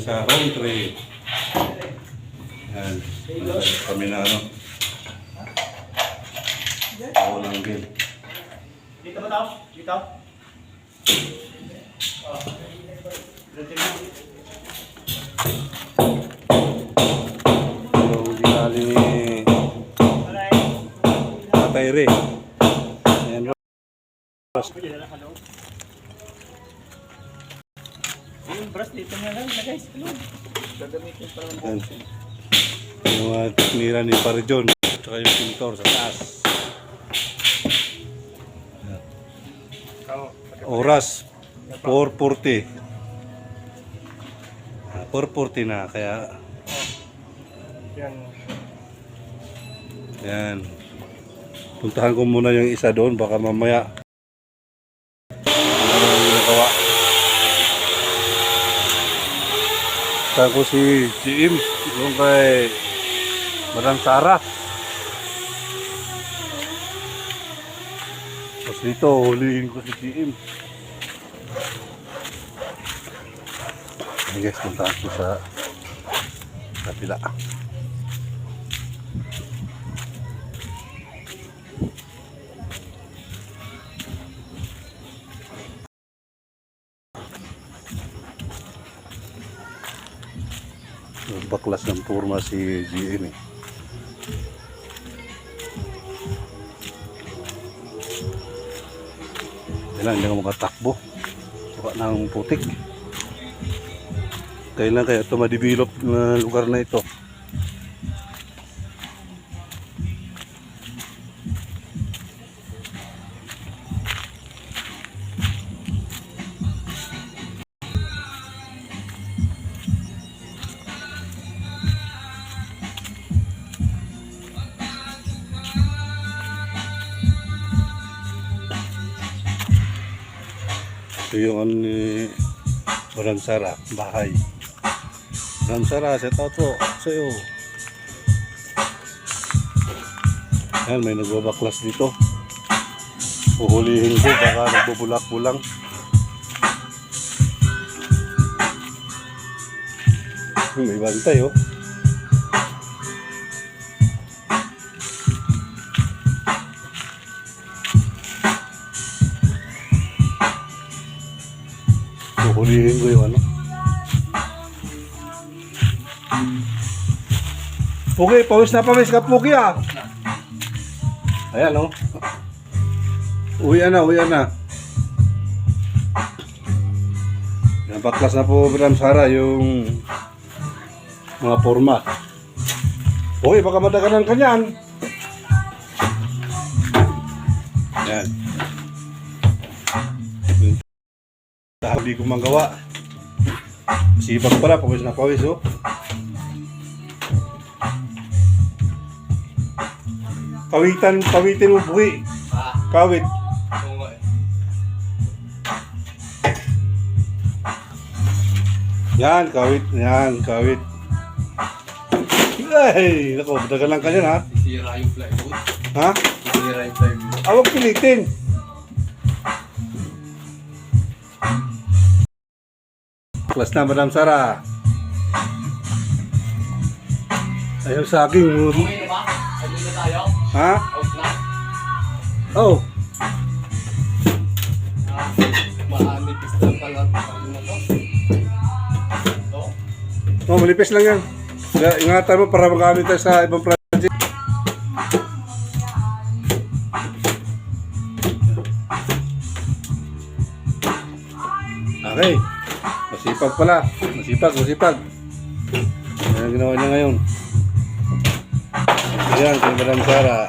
sa round 3. Yan. Kami na ano. Walang bill. Dito ba tao? Dito? Yung ginali ni Tatay Ray. Yan. Yung brush dito na lang, guys. Gagamitin pa lang. Yan. Yung mga teknira ni Parijon. Tsaka yung pintor sa taas. Yan. Oras 4:40. 4:40 na kaya Yan. yan. Puntahan ko muna yung isa doon baka mamaya ano yung ginagawa. Puntahan ko si James doon kay Madam Sara. Tapos dito hulihin ko si James. Guys, puntaan ko sa kapila. Baklas ng turma si GM eh. Kailangan hindi ka makatakbo. Saka ng putik. Kailan kaya ito ma-develop na lugar na ito? Ito yung ano ni Madam Sara, bahay. Madam Sara, set out po sa'yo. Yan, may nagbabaklas dito. Uhulihin ko, baka nagbubulak-bulang. May bantay oh. Uhulihin ko yung ano. Pugi, pawis na pawis ka Pugi ah. Ayan oh. Uwian na, uwian na. Nabaklas na po Madam Sara yung mga forma. Uy, baka madaganan ka niyan. Yan. Hindi ko magawa. Sibag pala, pawis na pawis oh. Kawitin mo buhi. Kawit. Yan, kawit. Yan, kawit. Ay, naku, madagalan ka yan ha. Sisira yung plywood. Ha? Sisira yung plywood. Awag pilitin. Klas na, Madam Sara. Ayaw sa akin. Okay na ba? Ayun na tayo? Ha? Out na? Oh. Maanipis lang pala. Ano na to? Ito? Oh, malipis lang yan. Ingatan mo para magamit tayo sa ibang project. Okay. Masipag pala. Masipag. Yan ang ginawa niya ngayon. Yan, kay Madam Sara.